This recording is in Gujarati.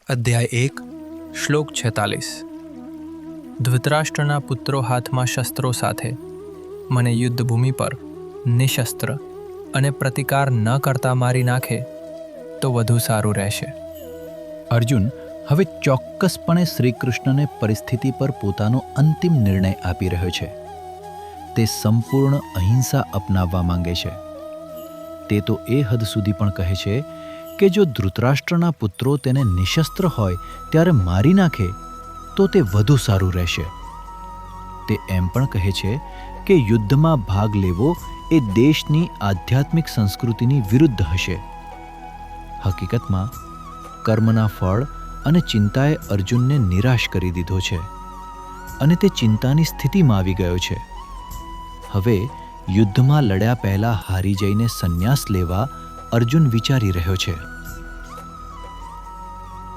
અધ્યાય 1 શ્લોક 46 ધૃતરાષ્ટ્રના પુત્રો હાથમાં શસ્ત્રો સાથે મને યુદ્ધભૂમિ પર નિશસ્ત્ર અને પ્રતિકાર ન કરતા મારી નાખે તો વધુ સારું રહેશે. અર્જુન હવે ચોક્કસપણે શ્રીકૃષ્ણને પરિસ્થિતિ પર પોતાનો અંતિમ નિર્ણય આપી રહ્યો છે. તે સંપૂર્ણ અહિંસા અપનાવવા માંગે છે. તે તો એ હદ સુધી પણ કહે છે કે જો ધૃતરાષ્ટ્રના પુત્રો તેને નિશસ્ત્ર હોય ત્યારે મારી નાખે તો તે વધુ સારું રહેશે. તે એમ પણ કહે છે કે યુદ્ધમાં ભાગ લેવો એ દેશની આધ્યાત્મિક સંસ્કૃતિની વિરુદ્ધ હશે. હકીકતમાં કર્મના ફળ અને ચિંતાએ અર્જુનને નિરાશ કરી દીધો છે અને તે ચિંતાની સ્થિતિમાં આવી ગયો છે. હવે યુદ્ધમાં લડ્યા પહેલા હારી જઈને સંન્યાસ લેવા અર્જુન વિચારી રહ્યો છે.